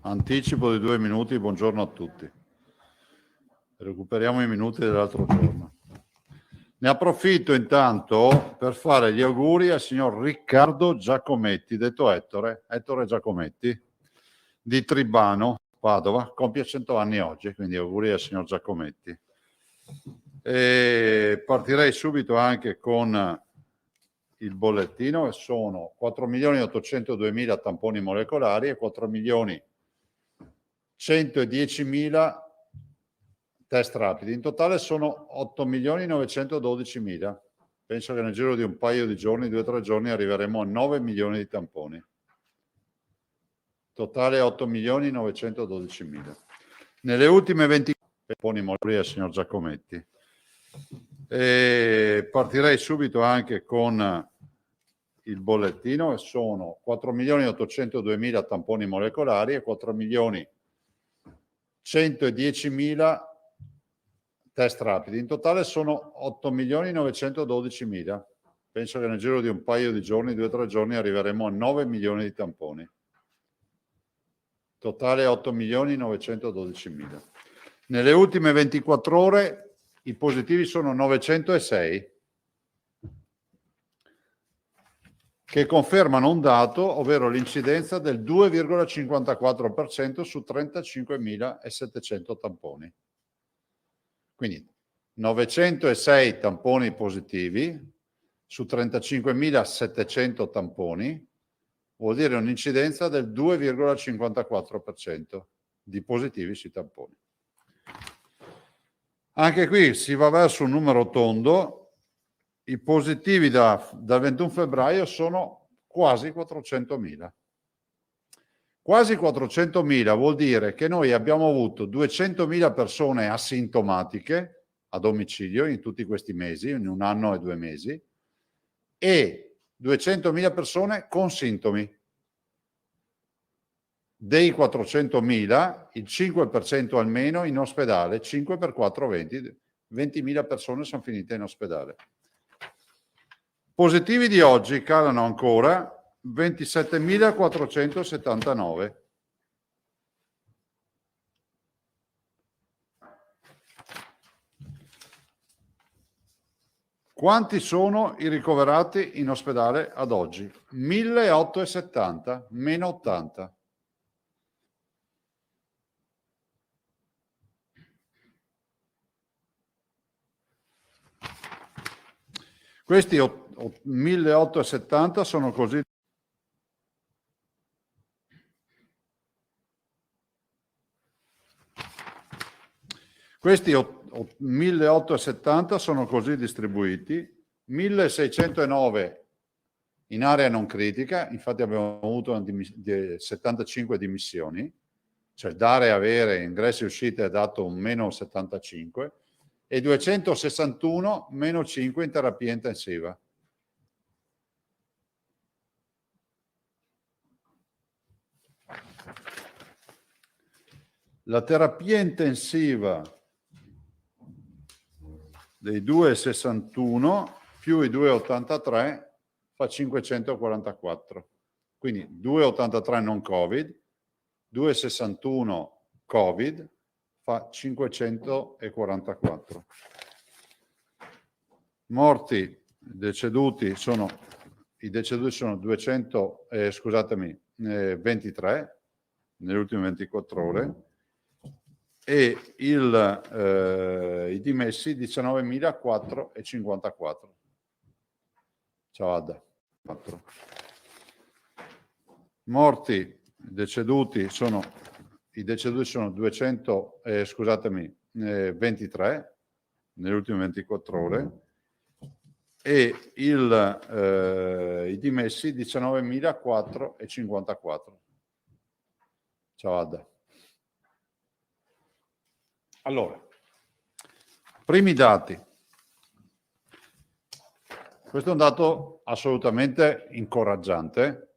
Anticipo di 2 minuti, buongiorno a tutti. Recuperiamo i minuti dell'altro giorno. Ne approfitto intanto per fare gli auguri al signor Riccardo Giacometti, detto Ettore Giacometti, di Tribano, Padova, compie 100 anni oggi, quindi auguri al signor Giacometti. E partirei subito anche con il bollettino, sono 4.802.000 tamponi molecolari e 4.110.000 test rapidi. In totale sono 8.912.000. Penso che nel giro di un paio di giorni, 2 o 3 giorni, arriveremo a 9 milioni di tamponi. Totale 8.912.000. Nelle ultime 20 tamponi molecolari al signor Giacometti. E partirei subito anche con il bollettino, sono 4.802.000 tamponi molecolari e 4.110.000 test rapidi. In totale sono 8.912.000. Penso che nel giro di un paio di giorni, 2 o 3 giorni, arriveremo a 9 milioni di tamponi. Totale 8.912.000. Nelle ultime 24 ore i positivi sono 906, che confermano un dato, ovvero l'incidenza del 2,54% su 35.700 tamponi. Quindi 906 tamponi positivi su 35.700 tamponi vuol dire un'incidenza del 2,54% di positivi sui tamponi. Anche qui si va verso un numero tondo. I positivi dal 21 febbraio sono quasi 400.000. Quasi 400.000 vuol dire che noi abbiamo avuto 200.000 persone asintomatiche a domicilio in tutti questi mesi, in 1 anno e 2 mesi, e 200.000 persone con sintomi. Dei 400.000, il 5% almeno in ospedale, 5 per 4, 20. 20.000 persone sono finite in ospedale. Positivi di oggi calano ancora, 27.479. Quanti sono i ricoverati in ospedale ad oggi? 1.870, meno 80. Questi 1.870 sono così. Questi 1.870 sono così distribuiti, 1.609 in area non critica, infatti abbiamo avuto 75 dimissioni, cioè dare e avere ingressi e uscite ha dato un meno 75, e 261 meno 5 in terapia intensiva. La terapia intensiva dei 2,61 più i 2,83 fa 544. Quindi 2,83 non Covid, 2,61 Covid fa 544. Morti, deceduti sono, i deceduti sono 23 nelle ultime 24 ore. E i dimessi 19.454. Ciao Adda. 4. Morti, deceduti sono, i deceduti sono 23 nelle ultime 24 ore, e i dimessi 19.454. Ciao Adda. Allora, primi dati. Questo è un dato assolutamente incoraggiante,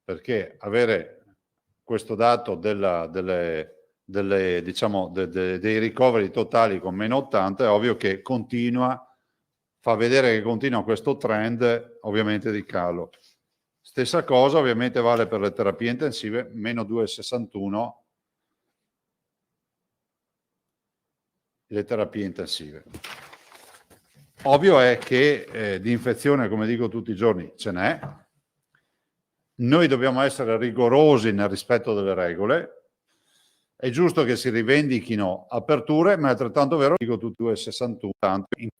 perché avere questo dato dei ricoveri totali con meno 80 è ovvio che fa vedere che continua questo trend ovviamente di calo. Stessa cosa ovviamente vale per le terapie intensive, meno 2,61 le terapie intensive. Ovvio è che di infezione, come dico tutti i giorni, ce n'è. Noi dobbiamo essere rigorosi nel rispetto delle regole. È giusto che si rivendichino aperture, ma è altrettanto vero, dico tutti 2,61, tanto in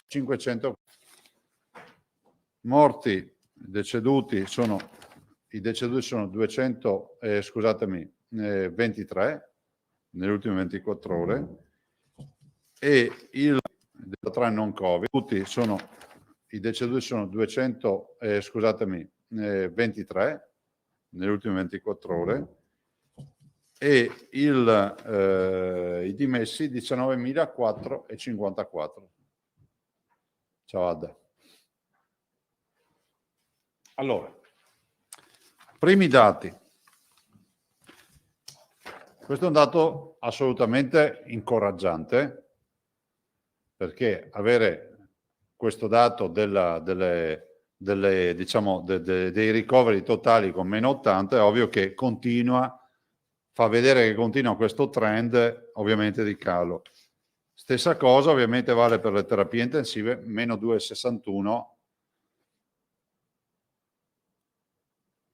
500 morti, deceduti sono, i deceduti sono 23 nelle ultime 24 ore e il 3 non Covid, tutti sono, i deceduti sono 23 nelle ultime 24 ore e i dimessi 19.454. Ciao Adda. Allora, primi dati. Questo è un dato assolutamente incoraggiante, perché avere questo dato dei ricoveri totali con meno 80 è ovvio che fa vedere che continua questo trend ovviamente di calo. Stessa cosa ovviamente vale per le terapie intensive, meno 2,61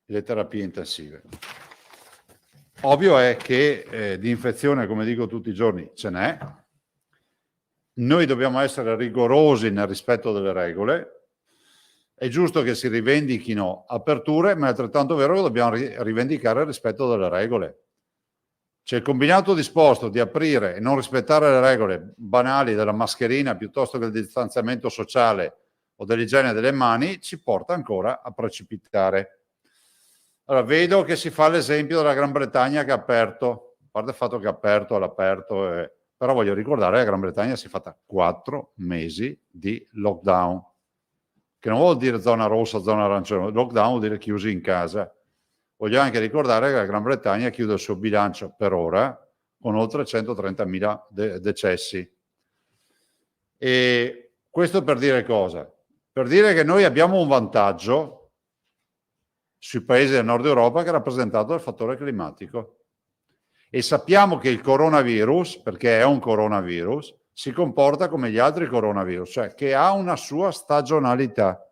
le terapie intensive. Ovvio è che di infezione, come dico tutti i giorni, ce n'è. Noi dobbiamo essere rigorosi nel rispetto delle regole. È giusto che si rivendichino aperture, ma è altrettanto vero che dobbiamo rivendicare il rispetto delle regole. C'è il combinato disposto di aprire e non rispettare le regole banali della mascherina piuttosto che del distanziamento sociale o dell'igiene delle mani, ci porta ancora a precipitare. Allora, vedo che si fa l'esempio della Gran Bretagna che ha aperto, a parte il fatto che ha aperto all'aperto, però voglio ricordare che la Gran Bretagna si è fatta 4 mesi di lockdown, che non vuol dire zona rossa, zona arancione, lockdown vuol dire chiusi in casa. Voglio anche ricordare che la Gran Bretagna chiude il suo bilancio per ora con oltre 130.000 decessi. E questo per dire cosa? Per dire che noi abbiamo un vantaggio sui paesi del nord Europa che è rappresentato dal fattore climatico. E sappiamo che il coronavirus, perché è un coronavirus, si comporta come gli altri coronavirus, cioè che ha una sua stagionalità.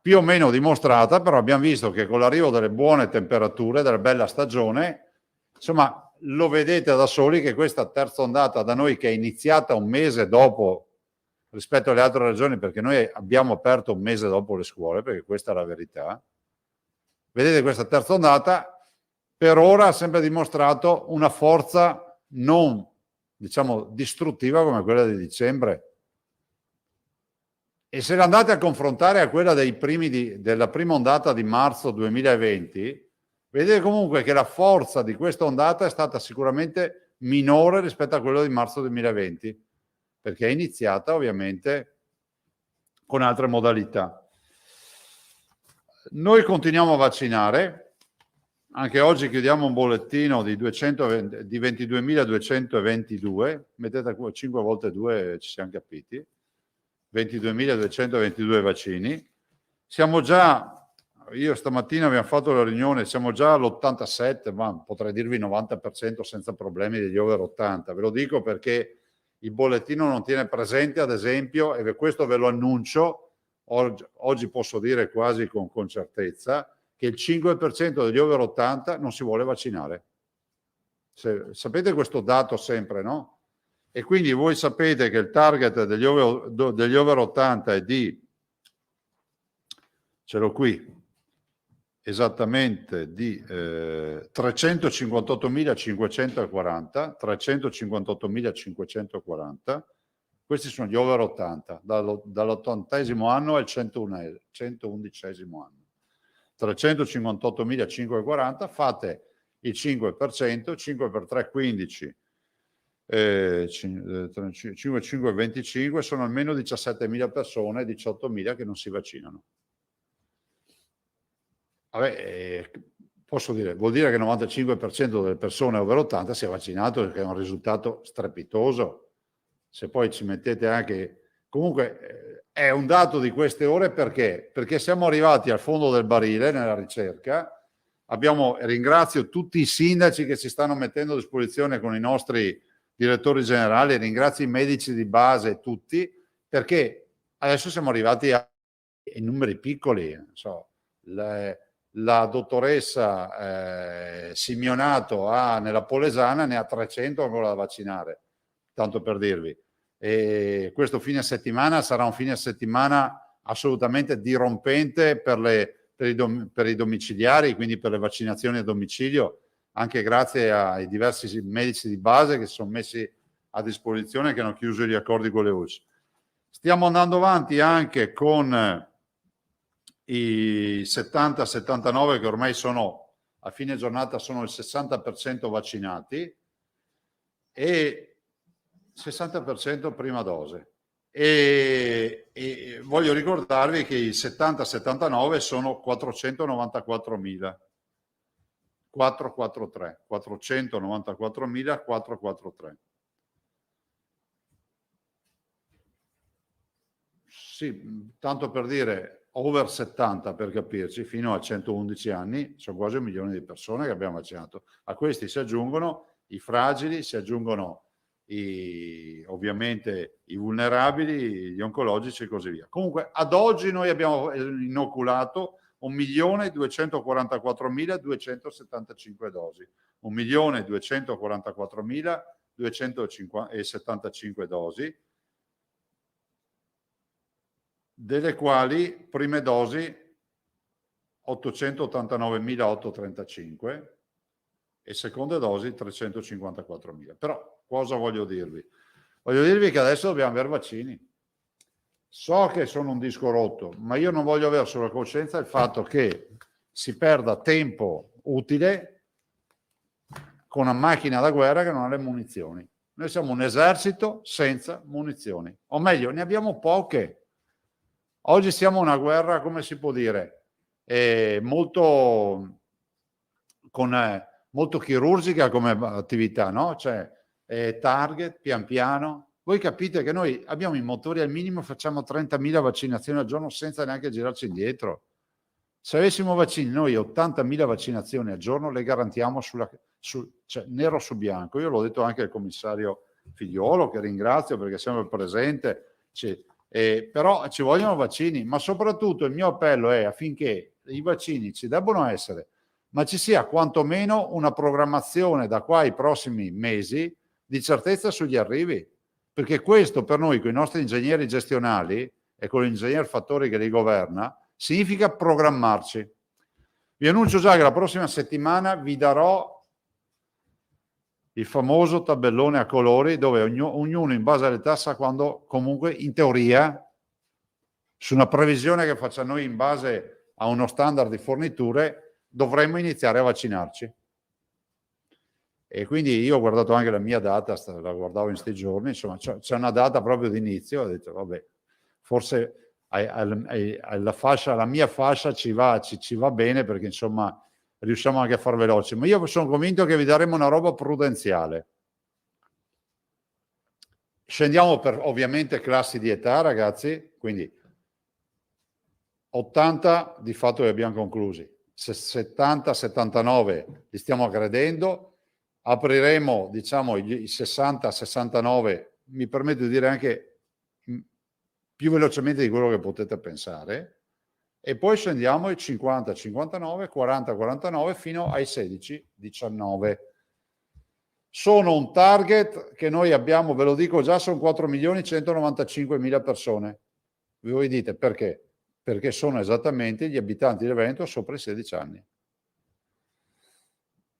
Più o meno dimostrata, però abbiamo visto che con l'arrivo delle buone temperature, della bella stagione, insomma, lo vedete da soli che questa terza ondata da noi, che è iniziata un mese dopo rispetto alle altre regioni, perché noi abbiamo aperto un mese dopo le scuole, perché questa è la verità, vedete questa terza ondata, per ora ha sempre dimostrato una forza non, diciamo, distruttiva come quella di dicembre. E se andate a confrontare a quella della prima ondata di marzo 2020, vedete comunque che la forza di questa ondata è stata sicuramente minore rispetto a quella di marzo 2020, perché è iniziata ovviamente con altre modalità. Noi continuiamo a vaccinare, anche oggi chiudiamo un bollettino di 22.222, mettete 5 volte 2 ci siamo capiti, 22.222 vaccini. Siamo già, io stamattina abbiamo fatto la riunione, siamo già all'87, ma potrei dirvi 90% senza problemi degli over 80. Ve lo dico perché il bollettino non tiene presente, ad esempio, e questo ve lo annuncio, oggi posso dire quasi con certezza, che il 5% degli over 80 non si vuole vaccinare. Sapete questo dato sempre, no? E quindi voi sapete che il target degli over 80 è di, ce l'ho qui, esattamente di 358.540, 358.540, questi sono gli over 80, dall'80° anno al 111° anno. 358.540, fate il 5%, 5 per 3, 15, 5, 25, sono almeno 17.000 persone, 18.000 che non si vaccinano. Vabbè, posso dire, vuol dire che il 95% delle persone over 80 si è vaccinato, che è un risultato strepitoso. Se poi ci mettete anche, comunque è un dato di queste ore perché? Perché siamo arrivati al fondo del barile nella ricerca. Ringrazio tutti i sindaci che si stanno mettendo a disposizione con i nostri direttori generali, ringrazio i medici di base, tutti, perché adesso siamo arrivati a numeri piccoli. So, la dottoressa Simionato nella Polesana ne ha 300 ancora da vaccinare, tanto per dirvi. E questo fine settimana sarà un fine settimana assolutamente dirompente per i domiciliari, quindi per le vaccinazioni a domicilio, anche grazie ai diversi medici di base che si sono messi a disposizione, che hanno chiuso gli accordi con le ULSS. Stiamo andando avanti anche con i 70-79 che ormai sono, a fine giornata, sono il 60% vaccinati e 60% prima dose. E voglio ricordarvi che i 70-79 sono 494.000. 443, 494.443. Sì, tanto per dire, over 70 per capirci, fino a 111 anni, sono quasi 1 milione di persone che abbiamo vaccinato. A questi si aggiungono i fragili, si aggiungono ovviamente i vulnerabili, gli oncologici e così via. Comunque, ad oggi noi abbiamo inoculato 1.244.275 dosi. 1.244.275 dosi, delle quali prime dosi 889.835 e seconde dosi 354.000. Però cosa voglio dirvi? Voglio dirvi che adesso dobbiamo avere vaccini. So che sono un disco rotto, ma io non voglio avere sulla coscienza il fatto che si perda tempo utile con una macchina da guerra che non ha le munizioni. Noi siamo un esercito senza munizioni, o meglio, ne abbiamo poche. Oggi siamo una guerra, come si può dire, molto chirurgica come attività, no? Cioè, target, pian piano. Voi capite che noi abbiamo i motori al minimo, facciamo 30.000 vaccinazioni al giorno senza neanche girarci indietro. Se avessimo vaccini, noi 80.000 vaccinazioni al giorno le garantiamo cioè, nero su bianco. Io l'ho detto anche al commissario Figliuolo, che ringrazio perché è sempre presente. Però ci vogliono vaccini, ma soprattutto il mio appello è affinché i vaccini ci debbono essere, ma ci sia quantomeno una programmazione da qua ai prossimi mesi di certezza sugli arrivi, perché questo per noi, con i nostri ingegneri gestionali e con l'ingegner Fattori che li governa, significa programmarci. Vi annuncio già che la prossima settimana vi darò il famoso tabellone a colori dove ognuno in base all'età sa quando, comunque in teoria, su una previsione che faccia noi in base a uno standard di forniture, dovremmo iniziare a vaccinarci. E quindi io ho guardato anche la mia data, la guardavo in questi giorni, insomma c'è una data proprio di inizio, ho detto vabbè, forse la mia fascia ci va bene, perché insomma riusciamo anche a far veloce, ma io sono convinto che vi daremo una roba prudenziale. Scendiamo per ovviamente classi di età, ragazzi, quindi 80 di fatto li abbiamo conclusi, 70-79 li stiamo aggredendo, apriremo diciamo i 60-69, mi permetto di dire anche più velocemente di quello che potete pensare, e poi scendiamo ai 50-59, 40-49 fino ai 16-19. Sono un target che noi abbiamo, ve lo dico già, sono 4.195.000 persone. Voi dite perché? Perché sono esattamente gli abitanti del Veneto sopra i 16 anni.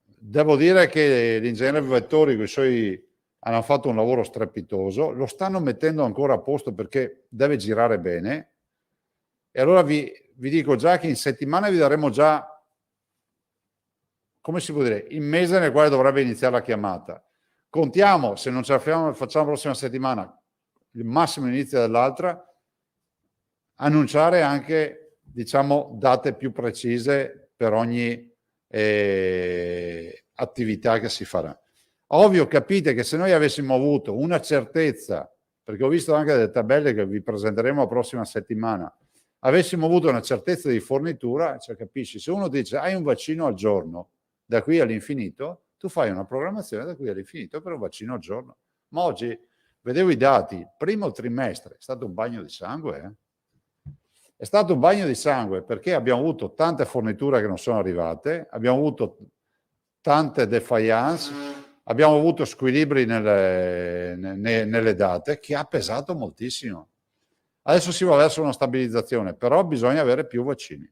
Devo dire che l'ingegnere Vettori con i suoi hanno fatto un lavoro strepitoso, lo stanno mettendo ancora a posto perché deve girare bene, e allora vi dico già che in settimana vi daremo già, come si può dire, il mese nel quale dovrebbe iniziare la chiamata. Contiamo, se non ce la facciamo la prossima settimana, il massimo inizio dell'altra, annunciare anche, diciamo, date più precise per ogni attività che si farà. Ovvio, capite che se noi avessimo avuto una certezza perché ho visto anche delle tabelle che vi presenteremo la prossima settimana. Avessimo avuto una certezza di fornitura, cioè capisci, se uno dice hai un vaccino al giorno da qui all'infinito, tu fai una programmazione da qui all'infinito per un vaccino al giorno. Ma oggi vedevo i dati, primo trimestre, è stato un bagno di sangue. È stato un bagno di sangue perché abbiamo avuto tante forniture che non sono arrivate, abbiamo avuto tante defiance, abbiamo avuto squilibri nelle date che ha pesato moltissimo. Adesso si va verso una stabilizzazione, però bisogna avere più vaccini.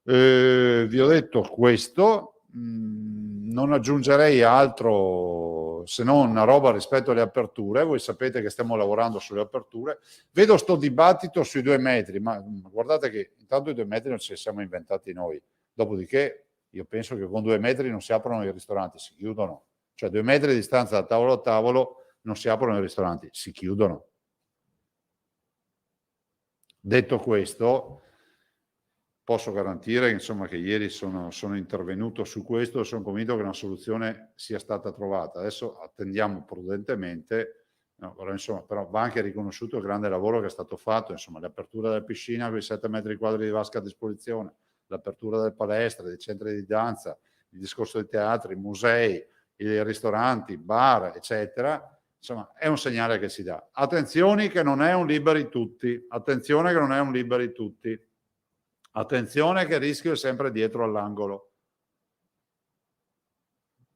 Vi ho detto questo, non aggiungerei altro se non una roba rispetto alle aperture. Voi sapete che stiamo lavorando sulle aperture. Vedo sto dibattito sui 2 metri, ma guardate che intanto i 2 metri non ce li siamo inventati noi. Dopodiché io penso che con 2 metri non si aprono i ristoranti, si chiudono. Cioè 2 metri di distanza da tavolo a tavolo non si aprono i ristoranti, si chiudono. Detto questo, posso garantire insomma, che ieri sono intervenuto su questo e sono convinto che una soluzione sia stata trovata. Adesso attendiamo prudentemente, no, però va anche riconosciuto il grande lavoro che è stato fatto, insomma, l'apertura della piscina con i 7 metri quadri di vasca a disposizione, l'apertura delle palestre, dei centri di danza, il discorso dei teatri, musei, i ristoranti, bar, eccetera. Insomma, è un segnale che si dà. Attenzione che non è un liberi tutti, attenzione che non è un liberi tutti, attenzione che il rischio è sempre dietro all'angolo,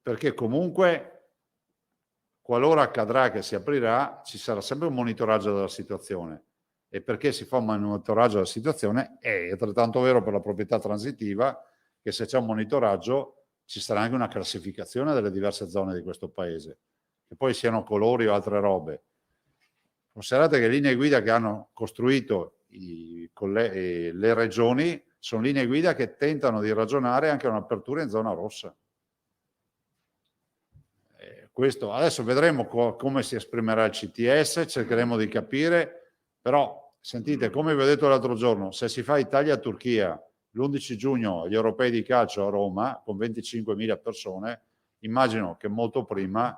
perché comunque qualora accadrà che si aprirà ci sarà sempre un monitoraggio della situazione, e perché si fa un monitoraggio della situazione è altrettanto vero per la proprietà transitiva che se c'è un monitoraggio ci sarà anche una classificazione delle diverse zone di questo paese, che poi siano colori o altre robe. Considerate che le linee guida che hanno costruito le regioni sono linee guida che tentano di ragionare anche a un'apertura in zona rossa. Questo adesso vedremo come si esprimerà il CTS, cercheremo di capire, però sentite, come vi ho detto l'altro giorno, se si fa Italia-Turchia l'11 giugno agli europei di calcio a Roma con 25.000 persone, immagino che molto prima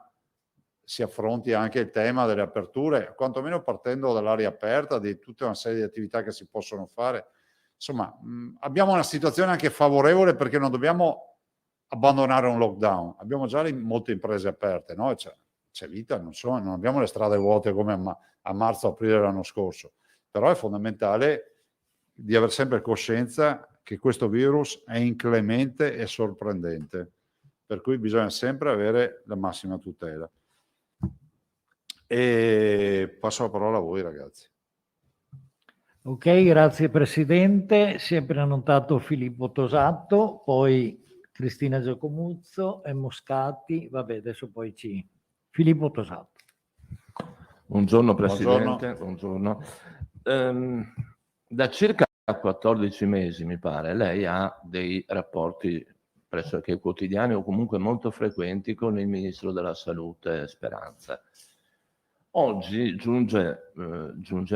si affronti anche il tema delle aperture, quantomeno partendo dall'aria aperta, di tutta una serie di attività che si possono fare. Insomma, abbiamo una situazione anche favorevole perché non dobbiamo abbandonare un lockdown. Abbiamo già molte imprese aperte, no? C'è vita, non abbiamo le strade vuote come a marzo-aprile dell'anno scorso, però è fondamentale di avere sempre coscienza che questo virus è inclemente e sorprendente, per cui bisogna sempre avere la massima tutela. E passo la parola a voi, ragazzi. Ok, grazie Presidente. Si è prenotato Filippo Tosato, poi Cristina Giacomuzzo e Moscati. Vabbè, adesso poi Filippo Tosato. Buongiorno Presidente, buongiorno. Da circa 14 mesi, mi pare, lei ha dei rapporti pressoché quotidiani o comunque molto frequenti con il Ministro della Salute Speranza. Oggi giunge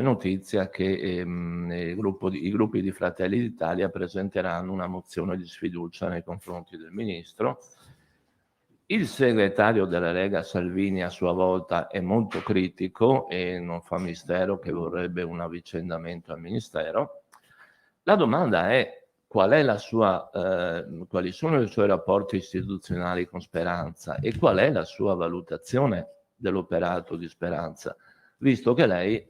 notizia che i gruppi di Fratelli d'Italia presenteranno una mozione di sfiducia nei confronti del Ministro. Il segretario della Lega Salvini a sua volta è molto critico e non fa mistero che vorrebbe un avvicendamento al Ministero. La domanda è quali sono i suoi rapporti istituzionali con Speranza e qual è la sua valutazione dell'operato di Speranza, visto che lei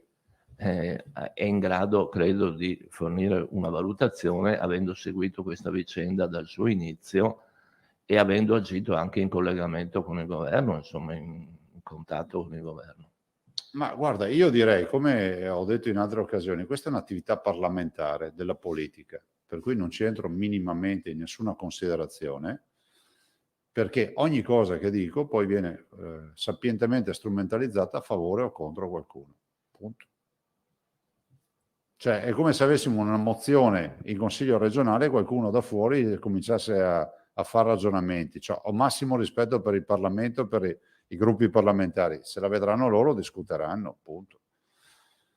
è in grado, credo, di fornire una valutazione avendo seguito questa vicenda dal suo inizio e avendo agito anche in collegamento con il governo, insomma in contatto con il governo. Ma guarda, io direi, come ho detto in altre occasioni, questa è un'attività parlamentare della politica, per cui non ci entro minimamente in nessuna considerazione, perché ogni cosa che dico poi viene sapientemente strumentalizzata a favore o contro qualcuno. Punto. Cioè è come se avessimo una mozione in consiglio regionale e qualcuno da fuori cominciasse a fare ragionamenti. Cioè, ho massimo rispetto per il Parlamento, per i gruppi parlamentari. Se la vedranno loro, discuteranno, punto.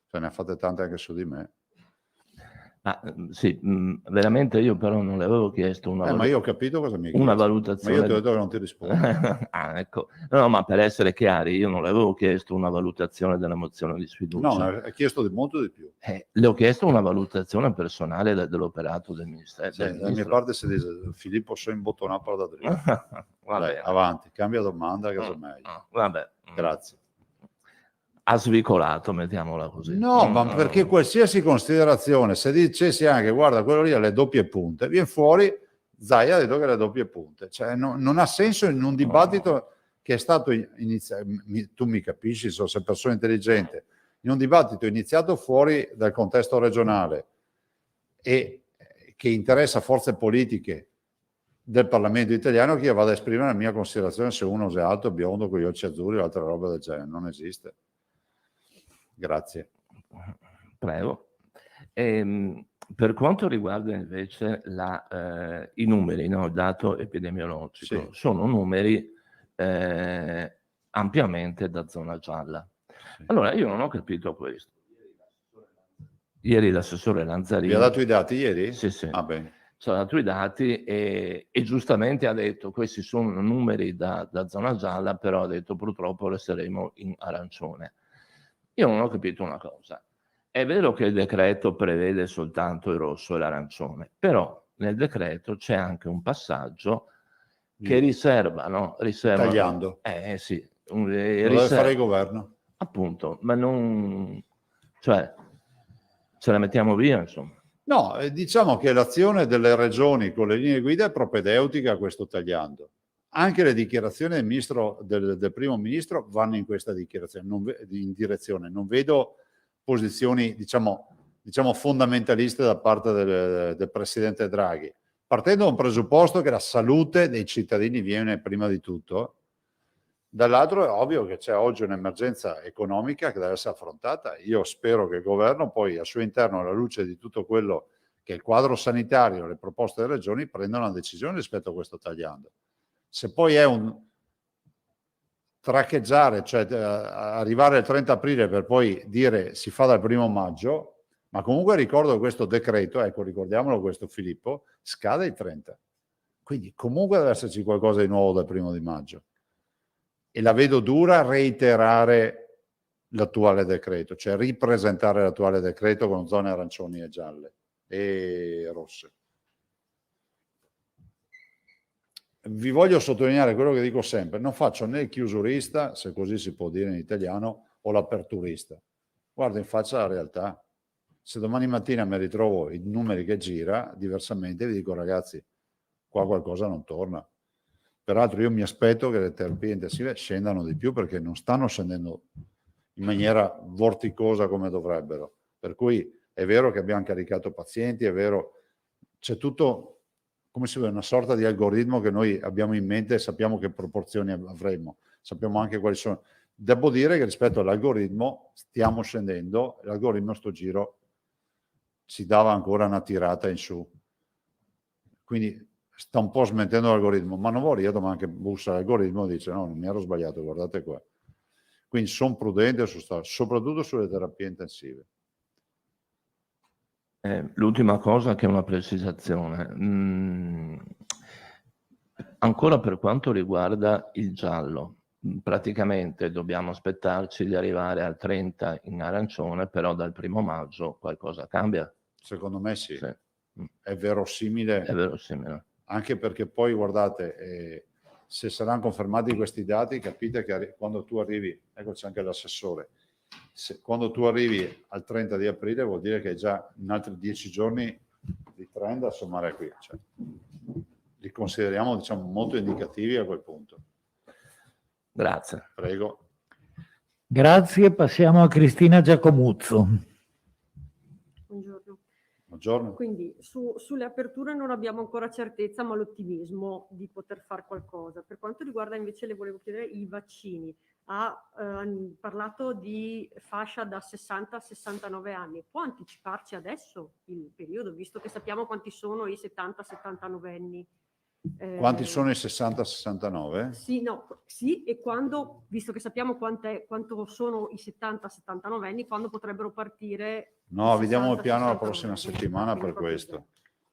Cioè, ne fate tante anche su di me. Sì, veramente io però non le avevo chiesto una Ma io ho capito cosa mi hai una chiesto. valutazione. Ma io ti ho detto che non ti rispondo. Ecco. No, ma per essere chiari, io non le avevo chiesto una valutazione della mozione di sfiducia. No, hai chiesto molto di più. Le ho chiesto una valutazione personale dell'operato del ministero. Da mia parte si dice Filippo sei imbottonato da dritto. Va Dai, bene. avanti, cambia domanda che è meglio. Vabbè. Grazie. Ha svicolato, mettiamola così. No, ma perché qualsiasi considerazione, se dicessi anche guarda quello lì ha le doppie punte, viene fuori Zai ha detto che ha le doppie punte, cioè non ha senso in un dibattito che è stato iniziato, tu mi capisci, sei persona intelligente, in un dibattito iniziato fuori dal contesto regionale e che interessa forze politiche del Parlamento italiano, che io vado a esprimere la mia considerazione se uno è alto, biondo, con gli occhi azzurri o altre robe del genere, non esiste. Grazie. Prego. Per quanto riguarda invece i numeri, no? Il dato epidemiologico, Sì. sono numeri ampiamente da zona gialla. Sì. Allora, io non ho capito questo. Ieri l'assessore Lanzarini... Vi ha dato i dati ieri? Sì, sì. Ah, bene. Ci ha dato i dati e giustamente ha detto questi sono numeri da zona gialla, però ha detto purtroppo resteremo in arancione. Io non ho capito una cosa. È vero che il decreto prevede soltanto il rosso e l'arancione, però nel decreto c'è anche un passaggio che riserva, no? Riserva, tagliando. Sì. Lo deve fare il governo. Appunto, ma non... Cioè, ce la mettiamo via, insomma. No, diciamo che l'azione delle regioni con le linee guida è propedeutica a questo tagliando. Anche le dichiarazioni del, ministro, del primo ministro vanno in questa in direzione. Non vedo posizioni, diciamo fondamentaliste da parte del presidente Draghi. Partendo da un presupposto che la salute dei cittadini viene prima di tutto, dall'altro è ovvio che c'è oggi un'emergenza economica che deve essere affrontata. Io spero che il governo poi al suo interno, alla luce di tutto quello che è il quadro sanitario, le proposte delle regioni, prenda una decisione rispetto a questo tagliando. Se poi è un traccheggiare, cioè arrivare al 30 aprile per poi dire si fa dal 1° maggio, ma comunque ricordo che questo decreto, ecco ricordiamolo questo Filippo, scade il 30. Quindi comunque deve esserci qualcosa di nuovo dal 1° maggio. E la vedo dura reiterare l'attuale decreto, cioè ripresentare l'attuale decreto con zone arancioni e gialle e rosse. Vi voglio sottolineare quello che dico sempre, non faccio né il chiusurista, se così si può dire in italiano, o l'aperturista. Guardo in faccia la realtà. Se domani mattina mi ritrovo i numeri che gira, diversamente vi dico ragazzi, qua qualcosa non torna. Peraltro io mi aspetto che le terapie intensive scendano di più perché non stanno scendendo in maniera vorticosa come dovrebbero. Per cui è vero che abbiamo caricato pazienti, è vero, c'è tutto, come si vede, una sorta di algoritmo che noi abbiamo in mente e sappiamo che proporzioni avremo, sappiamo anche quali sono. Devo dire che rispetto all'algoritmo stiamo scendendo, l'algoritmo sto giro ci dava ancora una tirata in su. Quindi sta un po' smentendo l'algoritmo, ma non vorrei, ma anche bussa l'algoritmo e dice no, non mi ero sbagliato, guardate qua. Quindi sono prudente, soprattutto sulle terapie intensive. L'ultima cosa che è una precisazione. Ancora per quanto riguarda il giallo, praticamente dobbiamo aspettarci di arrivare al 30 in arancione, però dal 1° maggio qualcosa cambia? Secondo me sì. Sì. È verosimile. È verosimile. Anche perché poi, guardate, se saranno confermati questi dati, capite che quando tu arrivi, ecco c'è anche l'assessore, quando tu arrivi al 30 di aprile vuol dire che già in altri 10 giorni di trend a sommare qui. Cioè, li consideriamo, diciamo, molto indicativi a quel punto. Grazie. Prego. Grazie, passiamo a Cristina Giacomuzzo. Buongiorno. Buongiorno. Quindi sulle aperture non abbiamo ancora certezza, ma l'ottimismo di poter fare qualcosa. Per quanto riguarda invece, le volevo chiedere, i vaccini. Ha parlato di fascia da 60 a 69 anni. Può anticiparci adesso il periodo, visto che sappiamo quanti sono i 70-79 anni Quanti sono i 60-69? Sì, no, sì, e quando, visto che sappiamo quanto sono i 70-79 anni, quando potrebbero partire No, i vediamo il piano la 60-69 prossima anni. settimana Quindi per proprio questo.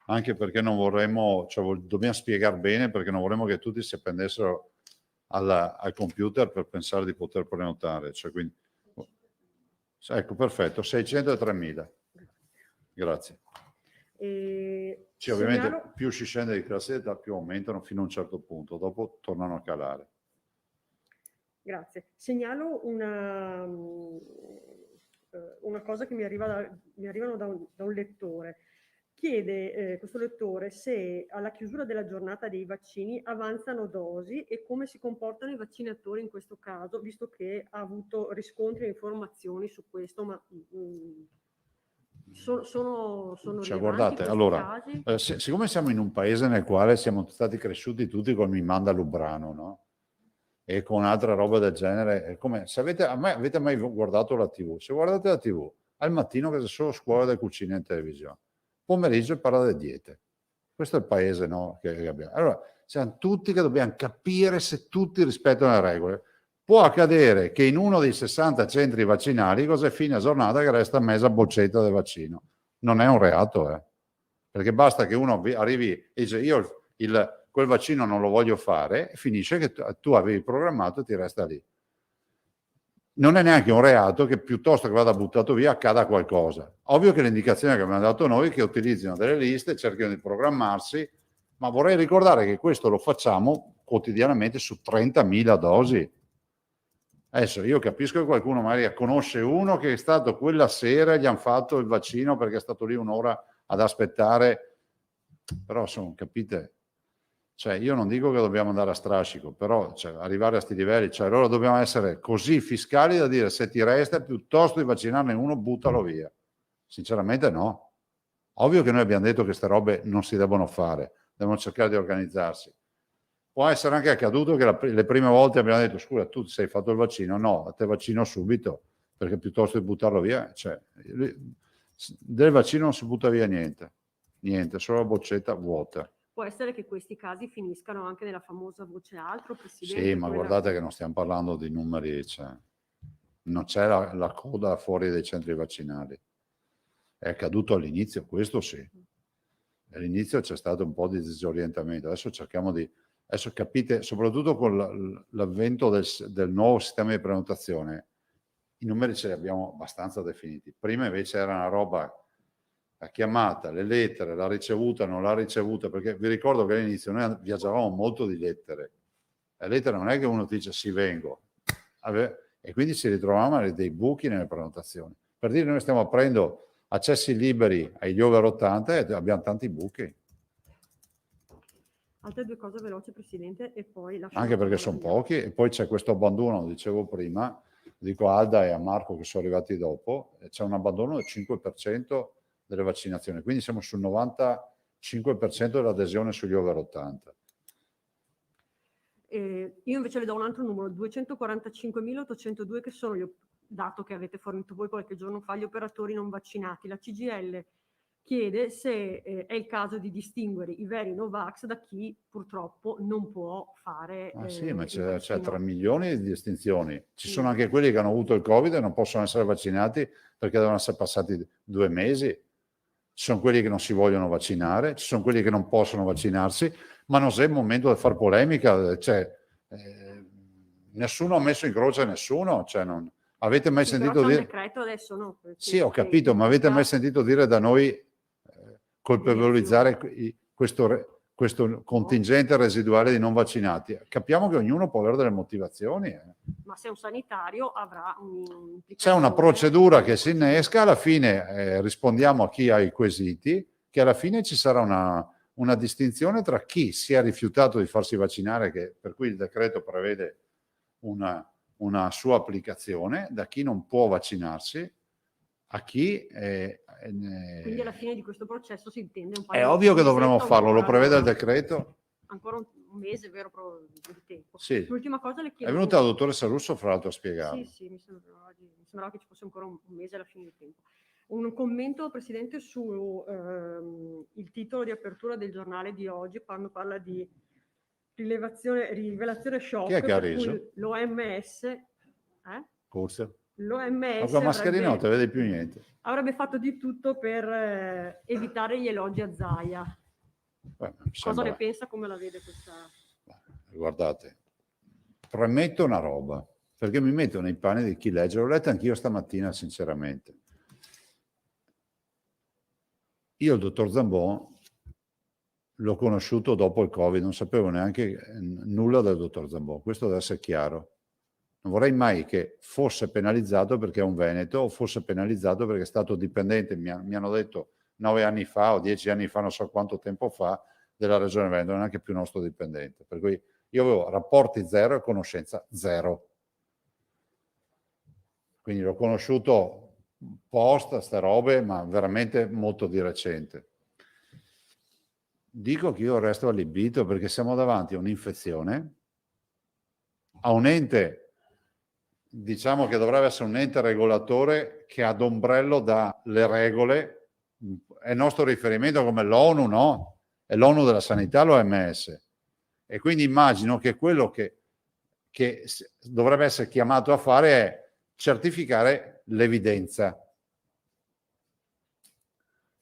Anche perché non vorremmo, cioè dobbiamo spiegare bene, perché non vorremmo che tutti si appendessero al computer per pensare di poter prenotare. Cioè, quindi, ecco, perfetto, 603.000. Grazie. Sì, ovviamente Segnalo, più si scende di classe d'età, più aumentano fino a un certo punto, dopo tornano a calare. grazie. Segnalo una cosa che mi arrivano da un lettore. Chiede questo lettore se alla chiusura della giornata dei vaccini avanzano dosi e come si comportano i vaccinatori in questo caso, visto che ha avuto riscontri e informazioni su questo, ma sono Cioè, rilevanti guardate, questi allora, casi? siccome siamo in un paese nel quale siamo stati cresciuti tutti con il manda lubrano, no? E con altra roba del genere, è come se avete mai guardato la TV? Se guardate la TV, al mattino che c'è solo scuola della cucina in televisione, pomeriggio parla di diete. Questo è il paese, no, che abbiamo. Allora, siamo tutti che dobbiamo capire se tutti rispettano le regole. Può accadere che in uno dei 60 centri vaccinali, cos'è fine giornata che resta mezza boccetta del vaccino. Non è un reato, perché basta che uno arrivi e dice io quel vaccino non lo voglio fare, e finisce che tu avevi programmato e ti resta lì. Non è neanche un reato che piuttosto che vada buttato via accada qualcosa. Ovvio che l'indicazione che abbiamo dato noi è che utilizzino delle liste, cerchino di programmarsi, ma vorrei ricordare che questo lo facciamo quotidianamente su 30.000 dosi. Adesso io capisco che qualcuno magari conosce uno che è stato quella sera e gli hanno fatto il vaccino perché è stato lì un'ora ad aspettare, però insomma, capite? Cioè, io non dico che dobbiamo andare a strascico, però cioè, arrivare a questi livelli, cioè allora dobbiamo essere così fiscali da dire se ti resta, piuttosto di vaccinarne uno, buttalo via. Sinceramente no. Ovvio che noi abbiamo detto che queste robe non si devono fare, devono cercare di organizzarsi. Può essere anche accaduto che le prime volte abbiamo detto scusa, tu ti sei fatto il vaccino? No, te vaccino subito, perché piuttosto di buttarlo via, cioè, del vaccino non si butta via niente, solo la boccetta vuota. Può essere che questi casi finiscano anche nella famosa voce altro, Presidente? Sì, ma guardate che non stiamo parlando di numeri, cioè, non c'è la coda fuori dai centri vaccinali. È accaduto all'inizio, questo sì. All'inizio c'è stato un po' di disorientamento, adesso cerchiamo di... Adesso capite, soprattutto con l'avvento del nuovo sistema di prenotazione, i numeri ce li abbiamo abbastanza definiti. Prima invece era una roba, la chiamata, le lettere, la ricevuta, non l'ha ricevuta, perché vi ricordo che all'inizio noi viaggiavamo molto di lettere. La lettera non è che uno ti dice sì vengo, e quindi ci ritrovavamo dei buchi nelle prenotazioni. Per dire, noi stiamo aprendo accessi liberi agli over 80 e abbiamo tanti buchi. Altre due cose veloci, Presidente, e poi lascio Anche la perché parola sono agli pochi, e poi c'è questo abbandono, dicevo prima, dico a Alda e a Marco che sono arrivati dopo, c'è un abbandono del 5% delle vaccinazioni, quindi siamo sul 95% dell'adesione sugli over 80. Io invece le do un altro numero, 245.802, che sono il dato che avete fornito voi qualche giorno fa, gli operatori non vaccinati. La CGIL chiede se è il caso di distinguere i veri Novax da chi purtroppo non può fare Sì, ma il c'è vaccino. 3 milioni di distinzioni. Ci sono anche quelli che hanno avuto il Covid e non possono essere vaccinati perché devono essere passati 2 mesi. Ci sono quelli che non si vogliono vaccinare, ci sono quelli che non possono vaccinarsi, ma non è il momento di fare polemica. Cioè, nessuno ha messo in croce nessuno. Cioè, avete mai Sì, sentito però c'è dire... un decreto adesso, no? Sì, ho capito, ma avete mai sentito dire da noi colpevolizzare questo contingente residuale di non vaccinati? Capiamo che ognuno può avere delle motivazioni. Ma se un sanitario avrà un'implicazione. C'è una procedura che si innesca, alla fine rispondiamo a chi ha i quesiti, che alla fine ci sarà una distinzione tra chi si è rifiutato di farsi vaccinare, per cui il decreto prevede una sua applicazione, da chi non può vaccinarsi, a chi... Quindi alla fine di questo processo si intende un po'. È ovvio che dovremmo farlo, lo prevede il decreto. Ancora un mese, vero, di tempo. Sì. L'ultima cosa le chiedo... È venuta la dottoressa Russo fra l'altro a spiegarlo. Sì, mi sembrava che ci fosse ancora un mese alla fine del tempo. Un commento, Presidente, su il titolo di apertura del giornale di oggi, quando parla di rivelazione shock, Chi è che ha per reso? cui l'OMS Forse. Ma l'OMS con la mascherina non te vedi più niente. avrebbe fatto di tutto per evitare gli elogi a Zaia. Beh, Cosa ne pensa, come la vede questa? Guardate, premetto una roba, perché mi metto nei panni di chi legge. L'ho letta anch'io stamattina, sinceramente. Io il dottor Zambon l'ho conosciuto dopo il Covid, non sapevo neanche nulla del dottor Zambon, questo deve essere chiaro. Non vorrei mai che fosse penalizzato perché è un veneto o fosse penalizzato perché è stato dipendente, mi hanno detto 9 anni fa o 10 anni fa, non so quanto tempo fa, della Regione Veneto, non è neanche più nostro dipendente. Per cui io avevo rapporti zero e conoscenza zero. Quindi l'ho conosciuto post, ste robe, ma veramente molto di recente. Dico che io resto allibito perché siamo davanti a un'infezione, a un ente, diciamo che dovrebbe essere un ente regolatore che ad ombrello dà le regole, è il nostro riferimento come l'ONU, no? È l'ONU della sanità, l'OMS. E quindi immagino che quello che dovrebbe essere chiamato a fare è certificare l'evidenza.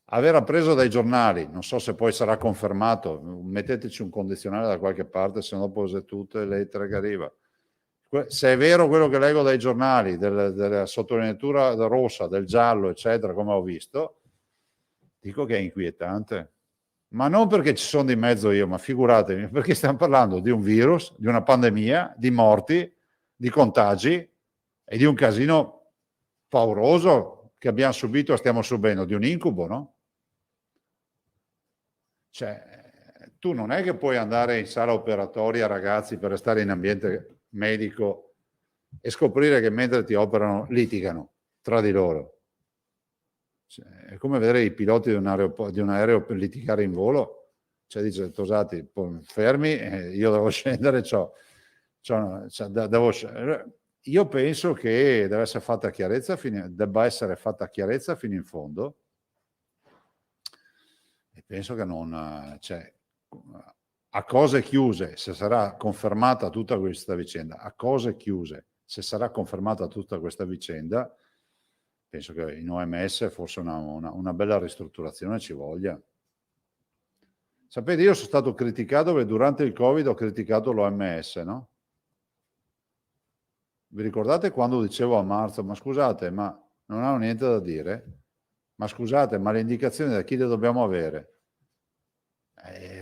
Aver appreso dai giornali, non so se poi sarà confermato, metteteci un condizionale da qualche parte, se no pose tutte le lettere che arriva. Se è vero quello che leggo dai giornali, della sottolineatura rossa, del giallo, eccetera, come ho visto, dico che è inquietante. Ma non perché ci sono di mezzo io, ma figuratevi, perché stiamo parlando di un virus, di una pandemia, di morti, di contagi e di un casino pauroso che abbiamo subito e stiamo subendo, di un incubo, no? Cioè, tu non è che puoi andare in sala operatoria, ragazzi, per restare in ambiente medico e scoprire che mentre ti operano litigano tra di loro. Cioè, è come vedere i piloti di un aereo per litigare in volo. Cioè dice Tosati, fermi, io devo scendere, io penso che debba essere fatta chiarezza fino in fondo. E penso che non, cioè, a cose chiuse, se sarà confermata tutta questa vicenda, a cose chiuse, se sarà confermata tutta questa vicenda, penso che in OMS forse una bella ristrutturazione ci voglia. Sapete, io sono stato criticato perché durante il Covid ho criticato l'OMS, no? Vi ricordate quando dicevo a marzo, ma scusate, ma non hanno niente da dire? Ma scusate, ma le indicazioni da chi le dobbiamo avere?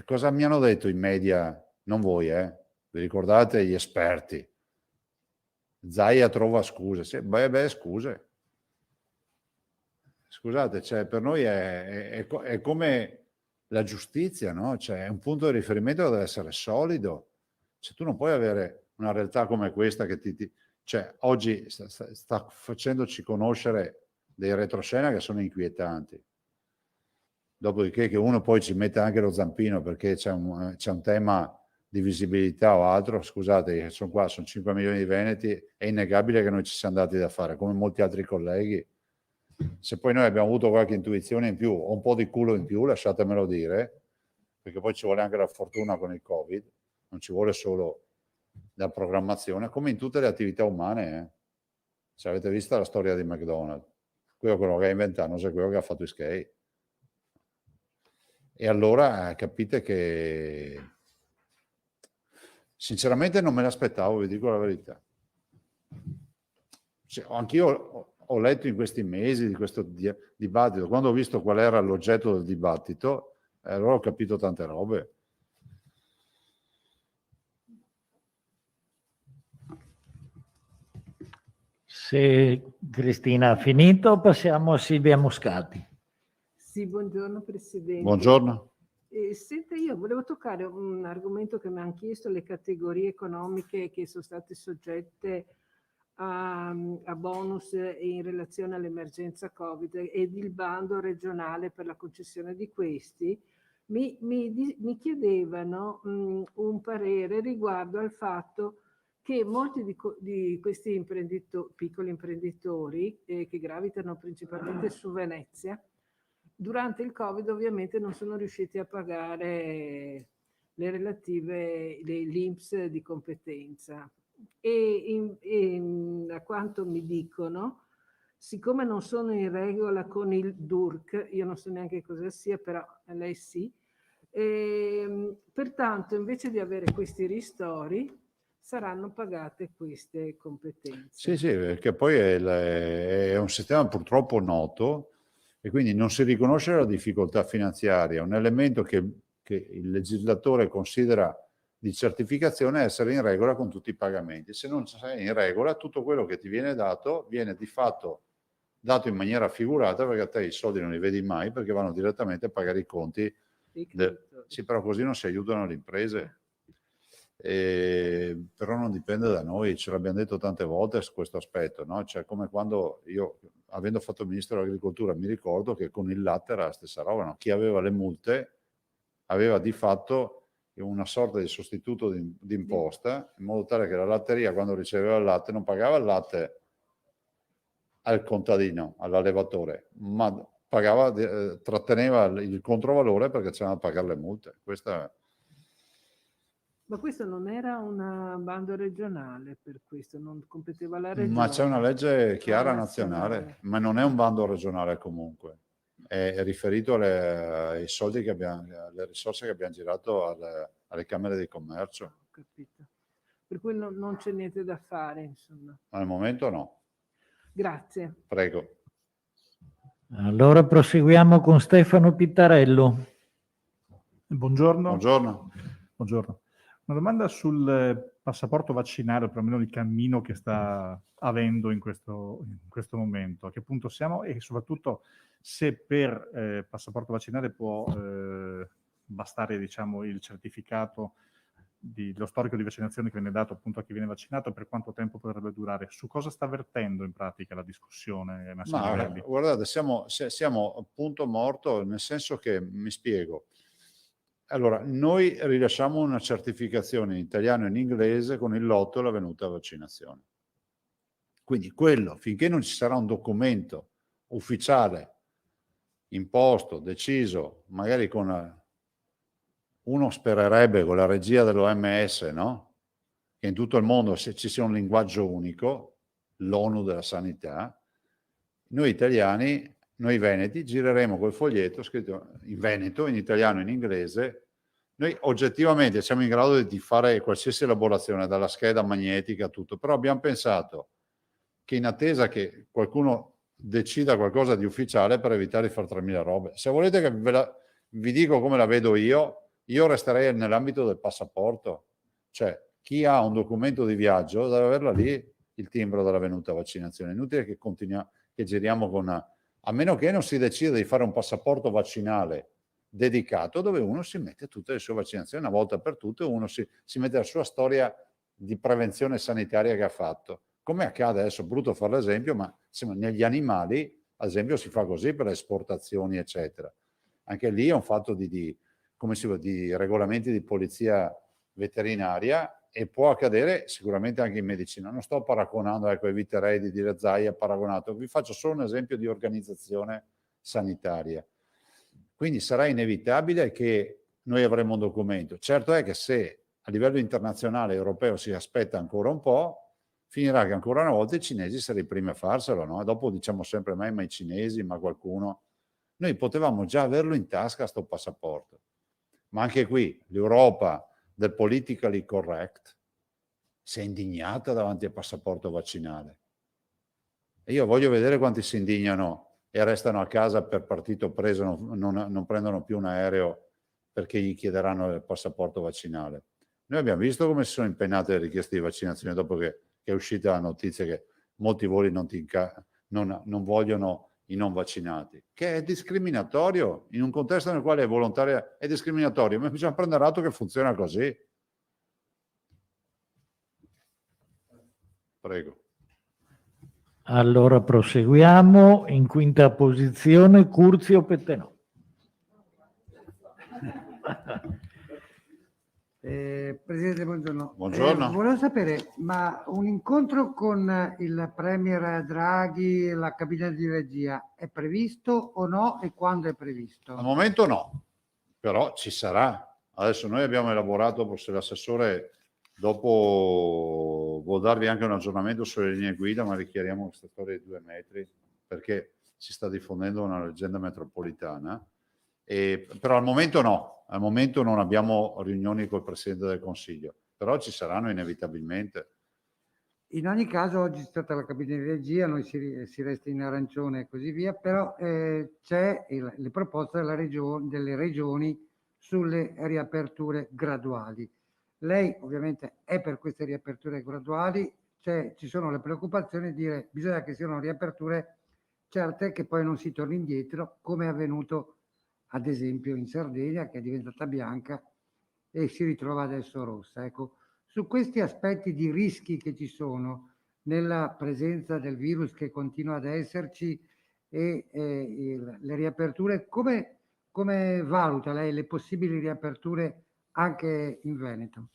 Cosa mi hanno detto i media? Non voi, vi ricordate gli esperti? Zaia trova scuse. Sì, scuse. Scusate, cioè, per noi è come la giustizia, no? Cioè, è un punto di riferimento che deve essere solido. Cioè, tu non puoi avere una realtà come questa che cioè, oggi sta facendoci conoscere dei retroscena che sono inquietanti. Dopodiché che uno poi ci mette anche lo zampino perché c'è un tema di visibilità o altro, scusate, sono qua, sono 5 milioni di veneti, è innegabile che noi ci siamo dati da fare, come molti altri colleghi. Se poi noi abbiamo avuto qualche intuizione in più o un po' di culo in più, lasciatemelo dire, perché poi ci vuole anche la fortuna con il Covid, non ci vuole solo la programmazione, come in tutte le attività umane. Se avete visto la storia di McDonald's, quello che ha inventato, non so quello che ha fatto i skate. E allora capite che sinceramente non me l'aspettavo, vi dico la verità. Cioè, anch'io ho letto in questi mesi di questo dibattito, quando ho visto qual era l'oggetto del dibattito, allora ho capito tante robe. Se Cristina ha finito, passiamo a Silvia Moscati. Sì, buongiorno Presidente. Buongiorno. Senta, io volevo toccare un argomento che mi hanno chiesto, le categorie economiche che sono state soggette a bonus in relazione all'emergenza Covid ed il bando regionale per la concessione di questi. Mi chiedevano un parere riguardo al fatto che molti di questi piccoli imprenditori che gravitano principalmente su Venezia, durante il Covid ovviamente non sono riusciti a pagare le relative l'INPS di competenza e a quanto mi dicono, siccome non sono in regola con il DURC, io non so neanche cosa sia, però lei sì, pertanto invece di avere questi ristori saranno pagate queste competenze. Sì, sì, perché poi è un sistema purtroppo noto e quindi non si riconosce la difficoltà finanziaria, un elemento che il legislatore considera di certificazione è essere in regola con tutti i pagamenti. Se non sei in regola, tutto quello che ti viene dato viene di fatto dato in maniera figurata, perché a te i soldi non li vedi mai perché vanno direttamente a pagare i conti. Sì, però così non si aiutano le imprese. Però non dipende da noi, ce l'abbiamo detto tante volte su questo aspetto, no? Cioè, come quando io, avendo fatto ministro dell'agricoltura, mi ricordo che con il latte era la stessa roba, no? Chi aveva le multe aveva di fatto una sorta di sostituto di imposta, in modo tale che la latteria, quando riceveva il latte, non pagava il latte al contadino, all'allevatore, ma pagava, tratteneva il controvalore perché c'erano da pagare le multe. Ma questo non era un bando regionale, per questo non competeva alla regione. Ma c'è una legge chiara nazionale, ma non è un bando regionale comunque. È riferito ai soldi che abbiamo, alle risorse che abbiamo girato alle Camere di Commercio. Ho capito. Per cui non c'è niente da fare, insomma. Ma al momento no. Grazie. Prego. Allora proseguiamo con Stefano Pittarello. Buongiorno. Buongiorno. Buongiorno. Una domanda sul passaporto vaccinale, o perlomeno il cammino che sta avendo in questo momento. A che punto siamo e soprattutto se per passaporto vaccinale può bastare, diciamo, il certificato lo storico di vaccinazione che viene dato appunto a chi viene vaccinato, per quanto tempo potrebbe durare? Su cosa sta vertendo in pratica la discussione, Massimo Livelli? Guardate, siamo a punto morto, nel senso che, mi spiego. Allora, noi rilasciamo una certificazione in italiano e in inglese con il lotto e la venuta vaccinazione. Quindi quello, finché non ci sarà un documento ufficiale, imposto, deciso, magari uno spererebbe con la regia dell'OMS, no? Che in tutto il mondo ci sia un linguaggio unico, l'ONU della sanità, noi italiani, noi veneti, gireremo quel foglietto scritto in veneto, in italiano e in inglese. Noi oggettivamente siamo in grado di fare qualsiasi elaborazione, dalla scheda magnetica, tutto, però abbiamo pensato che in attesa che qualcuno decida qualcosa di ufficiale per evitare di fare 3.000 robe. Se volete che vi dico come la vedo io resterei nell'ambito del passaporto. Cioè, chi ha un documento di viaggio deve averla lì, il timbro della venuta vaccinazione. Inutile che che giriamo a meno che non si decida di fare un passaporto vaccinale dedicato dove uno si mette tutte le sue vaccinazioni una volta per tutte, uno si mette la sua storia di prevenzione sanitaria che ha fatto. Come accade adesso, brutto fare l'esempio, ma negli animali, ad esempio, si fa così per le esportazioni, eccetera. Anche lì è un fatto di regolamenti di polizia veterinaria, e può accadere sicuramente anche in medicina. Non sto paragonando, ecco, eviterei di dire Zai è paragonato, vi faccio solo un esempio di organizzazione sanitaria. Quindi sarà inevitabile che noi avremo un documento. Certo è che se a livello internazionale europeo si aspetta ancora un po', finirà che ancora una volta i cinesi saranno i primi a farselo, no? E dopo diciamo sempre ma i cinesi, ma qualcuno. Noi potevamo già averlo in tasca sto passaporto. Ma anche qui l'Europa del politically correct si è indignata davanti al passaporto vaccinale. E io voglio vedere quanti si indignano e restano a casa per partito preso, non prendono più un aereo perché gli chiederanno il passaporto vaccinale. Noi abbiamo visto come si sono impennate le richieste di vaccinazione dopo che è uscita la notizia che molti voli non vogliono i non vaccinati, che è discriminatorio in un contesto nel quale è volontaria, è discriminatorio, ma bisogna prendere atto che funziona così. Prego. Allora proseguiamo. In quinta posizione Curzio Pettenò. Presidente, buongiorno. Buongiorno. Volevo sapere, ma un incontro con il Premier Draghi e la cabina di regia è previsto o no, e quando è previsto? Al momento no, però ci sarà. Adesso noi abbiamo elaborato, forse l'assessore dopo vuol darvi anche un aggiornamento sulle linee guida, ma richiariamo questa storia di 2 metri perché si sta diffondendo una leggenda metropolitana. Però al momento no, al momento non abbiamo riunioni col Presidente del Consiglio, però ci saranno inevitabilmente. In ogni caso oggi è stata la cabina di regia, noi si resta in arancione e così via, però c'è le proposte delle regioni sulle riaperture graduali. Lei ovviamente è per queste riaperture graduali, ci sono le preoccupazioni di dire bisogna che siano riaperture certe che poi non si torni indietro, come è avvenuto ad esempio in Sardegna, che è diventata bianca e si ritrova adesso rossa. Ecco, su questi aspetti di rischi che ci sono nella presenza del virus che continua ad esserci e le riaperture, come valuta lei le possibili riaperture anche in Veneto?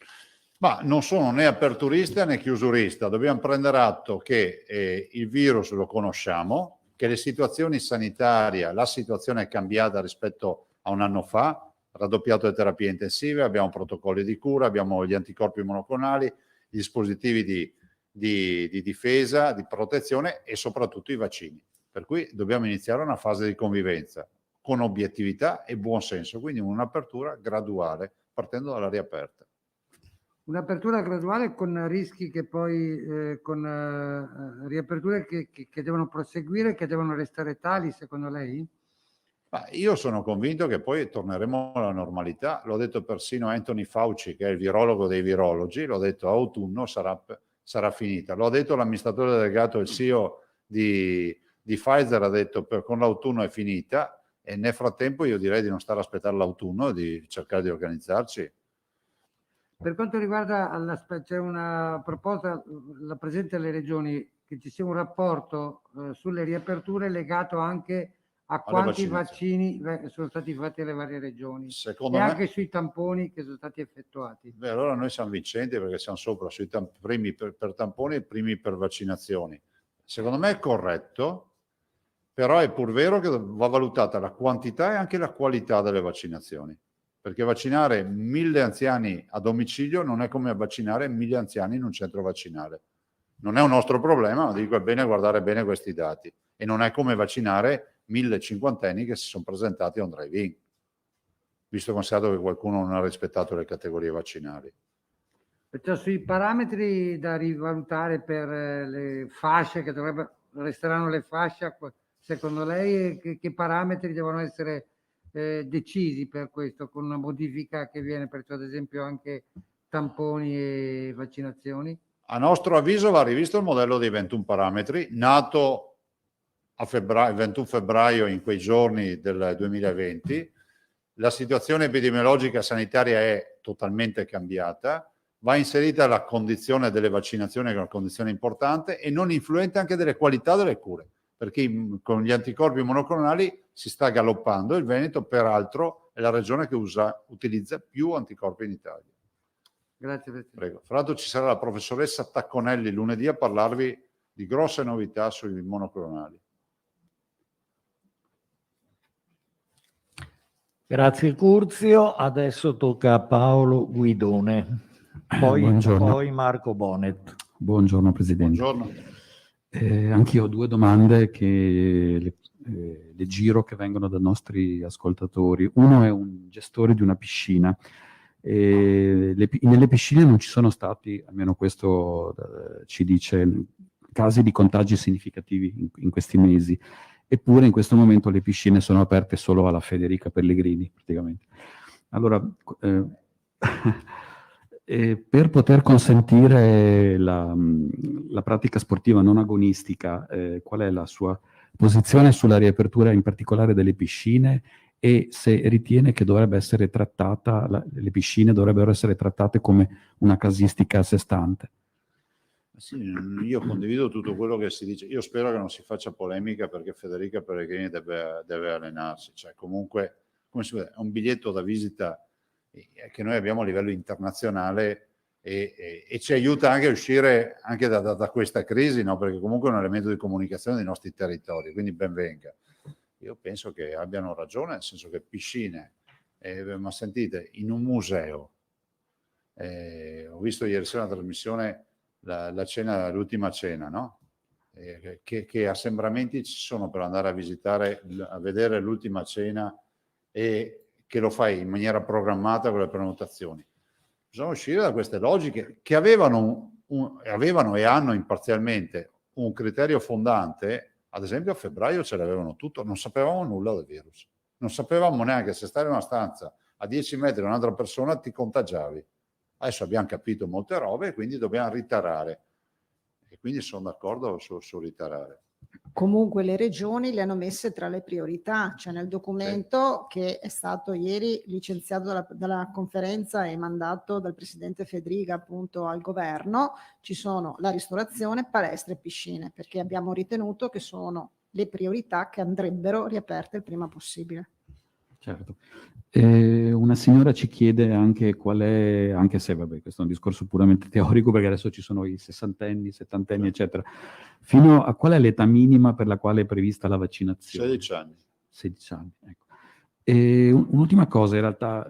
Ma non sono né aperturista né chiusurista, dobbiamo prendere atto che il virus lo conosciamo, che le situazioni sanitarie, la situazione è cambiata rispetto a un anno fa, raddoppiato le terapie intensive, abbiamo protocolli di cura, abbiamo gli anticorpi monoclonali, gli dispositivi di difesa, di protezione e soprattutto i vaccini. Per cui dobbiamo iniziare una fase di convivenza con obiettività e buon senso, quindi un'apertura graduale partendo dalla riaperta. Un'apertura graduale con rischi che poi, con riaperture che devono proseguire, che devono restare tali, secondo lei? Ma io sono convinto che poi torneremo alla normalità. L'ho detto persino Anthony Fauci, che è il virologo dei virologi, l'ho detto a autunno sarà finita. L'ho detto l'amministratore delegato, il CEO di Pfizer, ha detto con l'autunno è finita, e nel frattempo io direi di non stare a aspettare l'autunno e di cercare di organizzarci. Per quanto riguarda c'è una proposta, la Presidente delle Regioni, che ci sia un rapporto sulle riaperture legato anche a quanti vaccini sono stati fatti alle varie regioni. Secondo e me, anche sui tamponi che sono stati effettuati. Beh, allora noi siamo vincenti perché siamo sopra sui primi per tamponi e primi per vaccinazioni. Secondo me è corretto, però è pur vero che va valutata la quantità e anche la qualità delle vaccinazioni. Perché vaccinare 1000 anziani a domicilio non è come vaccinare 1000 anziani in un centro vaccinale. Non è un nostro problema, ma dico è bene guardare bene questi dati. E non è come vaccinare 1000 cinquantenni che si sono presentati a un drive-in, visto considerato che qualcuno non ha rispettato le categorie vaccinali. Perciò sui parametri da rivalutare per le fasce, che resteranno le fasce, secondo lei che parametri devono essere decisi per questo, con una modifica che viene, perciò ad esempio anche tamponi e vaccinazioni? A nostro avviso va rivisto il modello dei 21 parametri, nato il 21 febbraio in quei giorni del 2020. La situazione epidemiologica sanitaria è totalmente cambiata, va inserita la condizione delle vaccinazioni, che è una condizione importante, e non influente anche delle qualità delle cure, perché con gli anticorpi monoclonali si sta galoppando. Il Veneto, peraltro, è la regione che utilizza più anticorpi in Italia. Grazie Presidente. Prego. Fra l'altro ci sarà la professoressa Tacconelli lunedì a parlarvi di grosse novità sui monoclonali. Grazie Curzio, adesso tocca a Paolo Guidone, poi Marco Bonet. Buongiorno Presidente. Buongiorno. Anch'io ho 2 domande che le giro, che vengono dai nostri ascoltatori. Uno è un gestore di una piscina. Nelle piscine non ci sono stati, almeno questo ci dice, casi di contagi significativi in questi mesi. Eppure in questo momento le piscine sono aperte solo alla Federica Pellegrini, praticamente. Allora, per poter consentire la pratica sportiva non agonistica, qual è la sua posizione sulla riapertura in particolare delle piscine, e se ritiene che dovrebbe essere trattata, le piscine dovrebbero essere trattate come una casistica a sé stante? Sì, io condivido tutto quello che si dice. Io spero che non si faccia polemica, perché Federica Pellegrini deve allenarsi. Cioè, comunque, come si vede, è un biglietto da visita che noi abbiamo a livello internazionale e ci aiuta anche a uscire anche da questa crisi, no? Perché comunque è un elemento di comunicazione dei nostri territori, quindi ben venga. Io penso che abbiano ragione, nel senso che piscine, ma sentite, in un museo, ho visto ieri sera una trasmissione, la cena, l'ultima cena, no? Che assembramenti ci sono per andare a visitare, a vedere l'ultima cena, e che lo fai in maniera programmata con le prenotazioni. Bisogna uscire da queste logiche che avevano e hanno imparzialmente un criterio fondante. Ad esempio a febbraio ce l'avevano tutto, non sapevamo nulla del virus, non sapevamo neanche se stare in una stanza a 10 metri da un'altra persona ti contagiavi. Adesso abbiamo capito molte robe e quindi dobbiamo ritarare, e quindi sono d'accordo su ritarare. Comunque le regioni le hanno messe tra le priorità, cioè nel documento che è stato ieri licenziato dalla conferenza e mandato dal presidente Fedriga appunto al governo, ci sono la ristorazione, palestre e piscine, perché abbiamo ritenuto che sono le priorità che andrebbero riaperte il prima possibile. Certo. Una signora ci chiede anche qual è, anche se vabbè, questo è un discorso puramente teorico, perché adesso ci sono i 60enni, 70enni, eccetera. Fino a qual è l'età minima per la quale è prevista la vaccinazione? 16 anni. 16 anni, ecco. E un'ultima cosa, in realtà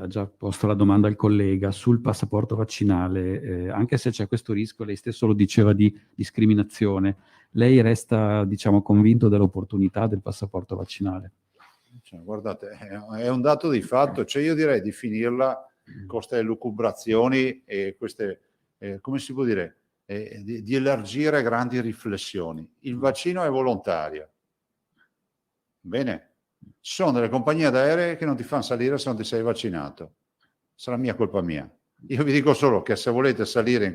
ha già posto la domanda al collega sul passaporto vaccinale, anche se c'è questo rischio, lei stesso lo diceva, di discriminazione. Lei resta, diciamo, convinto dell'opportunità del passaporto vaccinale? Cioè, guardate, è un dato di fatto, cioè io direi di finirla con queste elucubrazioni e queste, come si può dire, di elargire grandi riflessioni. Il vaccino è volontario. Bene, ci sono delle compagnie aeree che non ti fanno salire se non ti sei vaccinato. Sarà colpa mia. Io vi dico solo che se volete salire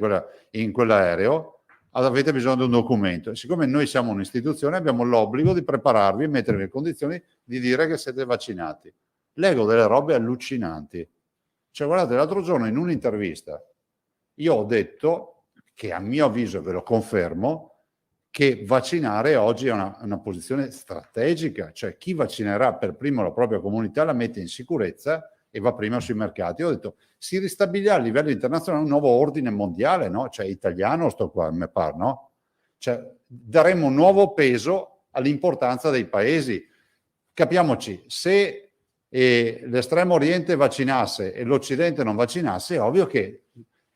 in quell'aereo avete bisogno di un documento, e siccome noi siamo un'istituzione abbiamo l'obbligo di prepararvi e mettervi in condizioni di dire che siete vaccinati. Leggo delle robe allucinanti. Cioè, guardate, l'altro giorno in un'intervista io ho detto che, a mio avviso, ve lo confermo, che vaccinare oggi è una posizione strategica, cioè chi vaccinerà per primo la propria comunità la mette in sicurezza e va prima sui mercati. Io ho detto, si ristabilirà a livello internazionale un nuovo ordine mondiale, no? Cioè italiano sto qua, mi pare, no? Cioè daremo un nuovo peso all'importanza dei paesi. Capiamoci, se l'estremo oriente vaccinasse e l'Occidente non vaccinasse, è ovvio che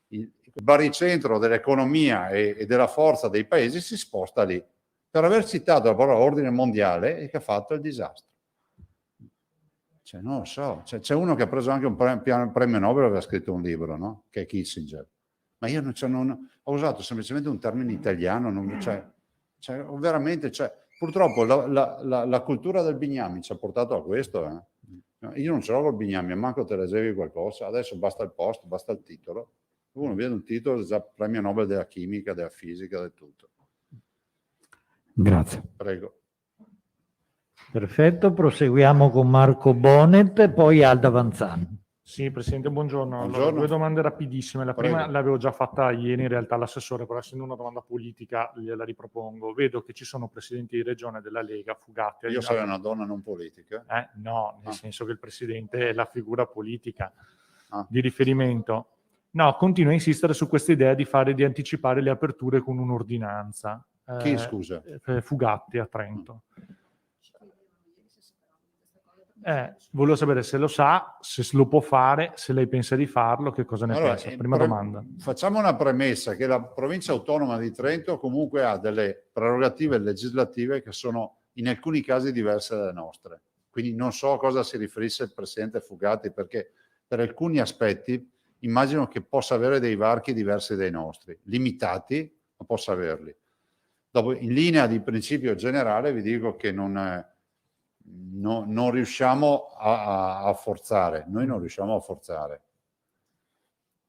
il baricentro dell'economia e della forza dei paesi si sposta lì. Per aver citato la parola ordine mondiale e che ha fatto il disastro. Cioè, non lo so, c'è uno che ha preso anche un premio Nobel e aveva scritto un libro, no? Che è Kissinger. Ma io ho usato semplicemente un termine italiano, veramente, purtroppo la cultura del bignami ci ha portato a questo. Io non ce l'ho col bignami, manco te leggevi qualcosa, adesso basta il post, basta il titolo. Uno vede un titolo, già premio Nobel della chimica, della fisica, del tutto. Grazie. Prego. Perfetto, proseguiamo con Marco Bonet e poi Alda Vanzani. Sì, Presidente, buongiorno. Buongiorno. Allora, 2 domande rapidissime. La prima Prego. l'avevo già fatta ieri in realtà all'assessore, però essendo una domanda politica gliela ripropongo. Vedo che ci sono presidenti di regione della Lega, Fugatti. Io sarei una donna non politica. No, nel senso che il Presidente è la figura politica Ah. di riferimento. No, continua a insistere su questa idea di anticipare le aperture con un'ordinanza. Chi, scusa? Fugatti a Trento. Volevo sapere se lo sa, se lo può fare, se lei pensa di farlo, che cosa ne pensa. Prima domanda. Facciamo una premessa che la provincia autonoma di Trento comunque ha delle prerogative legislative che sono in alcuni casi diverse dalle nostre. Quindi non so a cosa si riferisse il Presidente Fugatti, perché per alcuni aspetti immagino che possa avere dei varchi diversi dai nostri, limitati, ma possa averli. Dopo, in linea di principio generale, vi dico che non riusciamo a forzare, noi non riusciamo a forzare.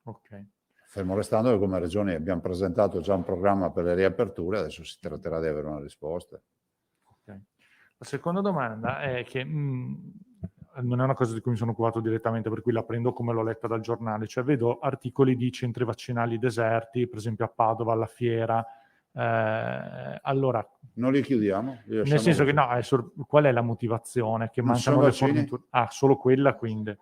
Ok. Fermo restando che come Regione abbiamo presentato già un programma per le riaperture, adesso si tratterà di avere una risposta. Okay. La seconda domanda è che non è una cosa di cui mi sono occupato direttamente, per cui la prendo come l'ho letta dal giornale, cioè vedo articoli di centri vaccinali deserti, per esempio a Padova, alla Fiera. Allora, non li chiudiamo? Nel senso che no, qual è la motivazione? Che non mancano le vaccini? forniture? Ah, solo quella quindi.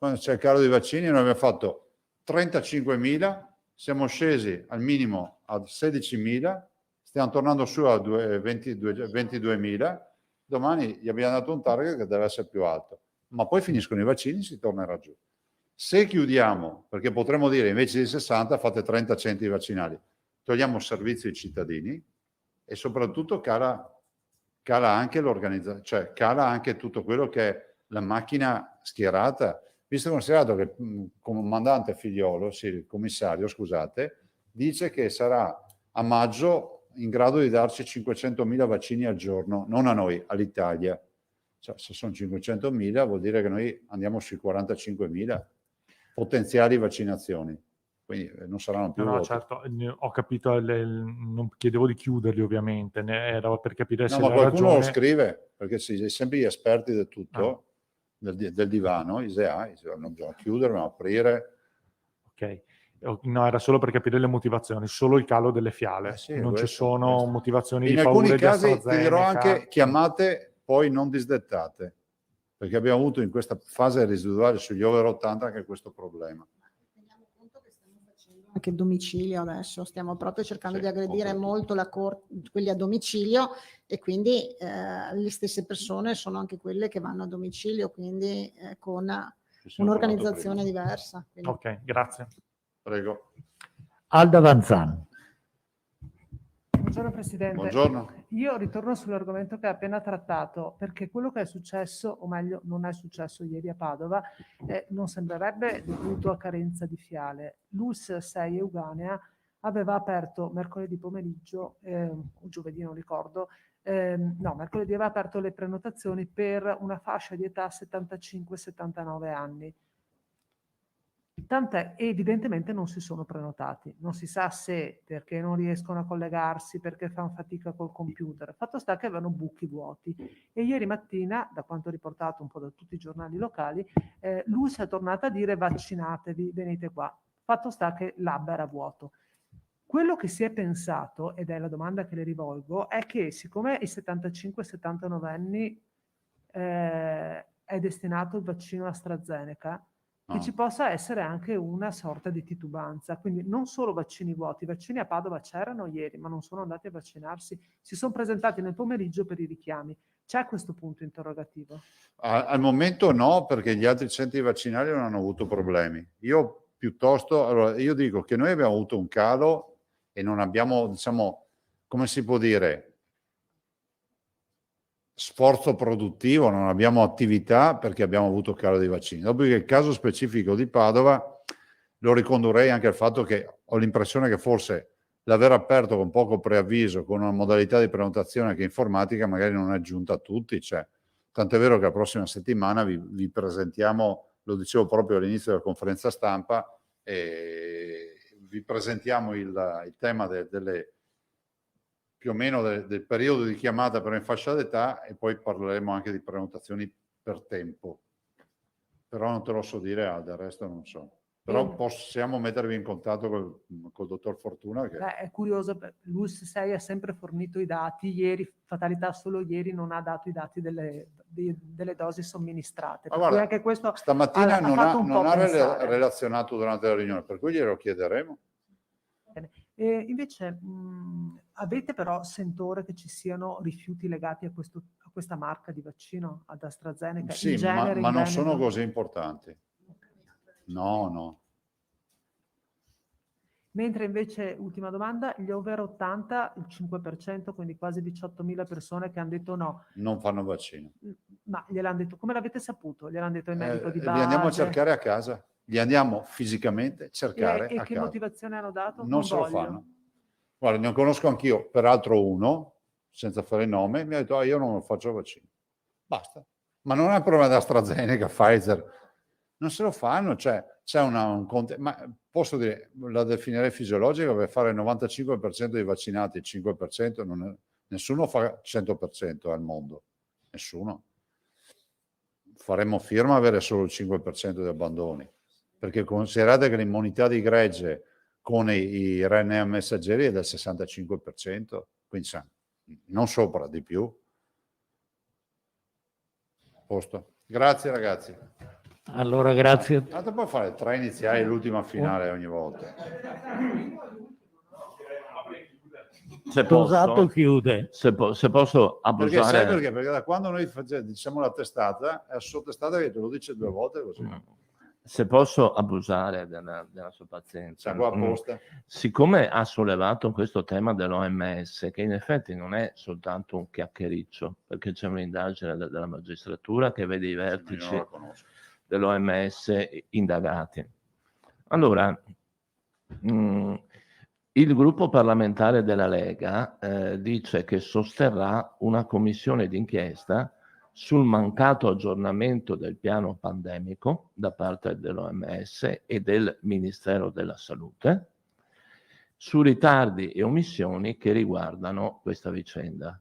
quando c'è il calo dei vaccini, noi abbiamo fatto 35.000, siamo scesi al minimo a 16.000, stiamo tornando su a 22.000, domani gli abbiamo dato un target che deve essere più alto, ma poi finiscono i vaccini, si tornerà giù. Se chiudiamo, perché potremmo dire invece di 60 fate 30 centri vaccinali, togliamo servizio ai cittadini e soprattutto cala anche l'organizzazione, cioè cala anche tutto quello che è la macchina schierata, visto e considerato che il comandante Figliolo, sì, il commissario, scusate, dice che sarà a maggio in grado di darci 500.000 vaccini al giorno, non a noi, all'Italia. Cioè, se sono 500.000 vuol dire che noi andiamo sui 45.000 potenziali vaccinazioni, quindi non saranno più No, voti. certo, ho capito, non chiedevo di chiuderli ovviamente, era per capire No, se ma la qualcuno lo ragione... scrive, perché sì, sempre gli esperti del tutto, del divano, non bisogna chiudere, ma aprire. Ok, no, era solo per capire le motivazioni, solo il calo delle fiale, Sì, non ci questo, sono questo. motivazioni In di alcuni paure di casi ti dirò AstraZeneca. anche chiamate poi non disdettate, perché abbiamo avuto in questa fase residuale sugli over 80 anche questo problema. Teniamo conto che stiamo facendo anche il domicilio adesso, stiamo proprio cercando Sì, di aggredire molto. molto quelli a domicilio e quindi le stesse persone sono anche quelle che vanno a domicilio, quindi con Ci siamo parlato un'organizzazione prima. diversa. Quindi... Ok, grazie. Prego. Alda Vanzan. Buongiorno Presidente. Buongiorno. Io ritorno sull'argomento che ha appena trattato, perché quello che è successo, o meglio non è successo ieri a Padova, non sembrerebbe dovuto a carenza di fiale. L'ULSS 6 Euganea aveva aperto mercoledì pomeriggio, o giovedì non ricordo, no, mercoledì aveva aperto le prenotazioni per una fascia di età 75-79 anni. Tant'è, evidentemente non si sono prenotati. Non si sa se perché non riescono a collegarsi, perché fanno fatica col computer. Fatto sta che avevano buchi vuoti. E ieri mattina, da quanto riportato un po' da tutti i giornali locali, l'ULSS è tornata a dire vaccinatevi, venite qua. Fatto sta che l'hub era vuoto. Quello che si è pensato, ed è la domanda che le rivolgo, è che siccome i 75-79 anni è destinato il vaccino AstraZeneca, che ci possa essere anche una sorta di titubanza. Quindi non solo vaccini vuoti, i vaccini a Padova c'erano ieri, ma non sono andati a vaccinarsi, si sono presentati nel pomeriggio per i richiami. C'è questo punto interrogativo? Al momento no, perché gli altri centri vaccinali non hanno avuto problemi. Io piuttosto, allora, io dico che noi abbiamo avuto un calo e non abbiamo, diciamo, come si può dire, sforzo produttivo, non abbiamo attività perché abbiamo avuto calo dei vaccini. Dopodiché il caso specifico di Padova lo ricondurrei anche al fatto che ho l'impressione che forse l'aver aperto con poco preavviso, con una modalità di prenotazione che informatica magari non è giunta a tutti, cioè, tant'è vero che la prossima settimana vi presentiamo, lo dicevo proprio all'inizio della conferenza stampa, vi presentiamo il tema delle più o meno del periodo di chiamata per in fascia d'età e poi parleremo anche di prenotazioni per tempo. Però non te lo so dire, del resto non so. Però possiamo mettervi in contatto col dottor Fortuna. Che... È curioso, l'ULSS 6 ha sempre fornito i dati, ieri, fatalità solo ieri, non ha dato i dati delle dosi somministrate. Ma guarda, anche questo stamattina non ha pensare. relazionato durante la riunione, per cui glielo chiederemo. E invece avete però sentore che ci siano rifiuti legati a questa marca di vaccino, ad AstraZeneca? Sì, in genere, ma in non Veneto? sono così importanti. No. Mentre invece, ultima domanda, gli over 80, il 5%, quindi quasi 18.000 persone che hanno detto no. Non fanno vaccino. Ma gliel'hanno detto, come l'avete saputo? Gliel'hanno detto il medico di base? Li andiamo a cercare a casa, li andiamo fisicamente a cercare E a che casa. motivazione hanno dato? Non se lo voglio. fanno. Guarda, ne conosco anch'io, peraltro uno, senza fare il nome, mi ha detto io non lo faccio il vaccino. Basta. Ma non è un problema di AstraZeneca, Pfizer. Non se lo fanno, cioè c'è ma posso dire, la definirei fisiologica, per fare il 95% dei vaccinati, il 5%, nessuno fa 100% al mondo. Nessuno. Faremmo firma avere solo il 5% di abbandoni, perché considerate che l'immunità di gregge con i RNA messaggeri è del 65%, quindi non sopra, di più. Posto. Grazie ragazzi. Allora, grazie. Tanto può fare 3 iniziali e l'ultima finale ogni volta. Se Tosato posso, chiude. se posso Perché sai abusare... perché? Perché da quando noi diciamo la testata, è la sua testata che te lo dice 2 volte così. Se posso abusare della sua pazienza, Sta qua apposta. siccome ha sollevato questo tema dell'OMS, che in effetti non è soltanto un chiacchiericcio, perché c'è un'indagine della magistratura che vede i Io non vertici la conosco. dell'OMS indagati. Allora, il gruppo parlamentare della Lega dice che sosterrà una commissione d'inchiesta sul mancato aggiornamento del piano pandemico da parte dell'OMS e del Ministero della Salute, su ritardi e omissioni che riguardano questa vicenda.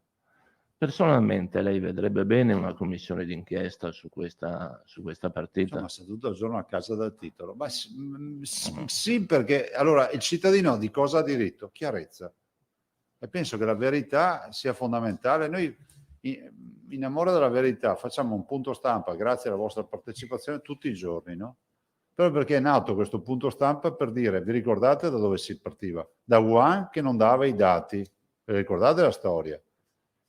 Personalmente lei vedrebbe bene una commissione d'inchiesta su questa partita? Insomma, sta tutto il giorno a casa dal titolo. Ma sì, perché allora il cittadino di cosa ha diritto? Chiarezza. E penso che la verità sia fondamentale. Noi, in amore della verità, facciamo un punto stampa grazie alla vostra partecipazione tutti i giorni, no? Proprio perché è nato questo punto stampa per dire, vi ricordate da dove si partiva? Da Wuhan che non dava i dati, vi ricordate la storia?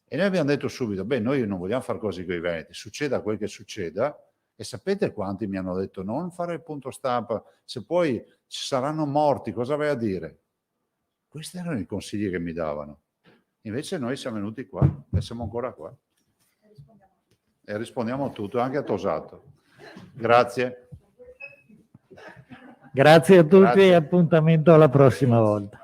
E noi abbiamo detto subito, beh, noi non vogliamo fare cose con i veneti, succeda quel che succeda. E sapete quanti mi hanno detto non fare il punto stampa, se poi ci saranno morti, cosa vai a dire? Questi erano i consigli che mi davano. Invece noi siamo venuti qua e siamo ancora qua. E rispondiamo a tutto, anche a Tosato. Grazie. Grazie a tutti Grazie. e appuntamento alla prossima volta.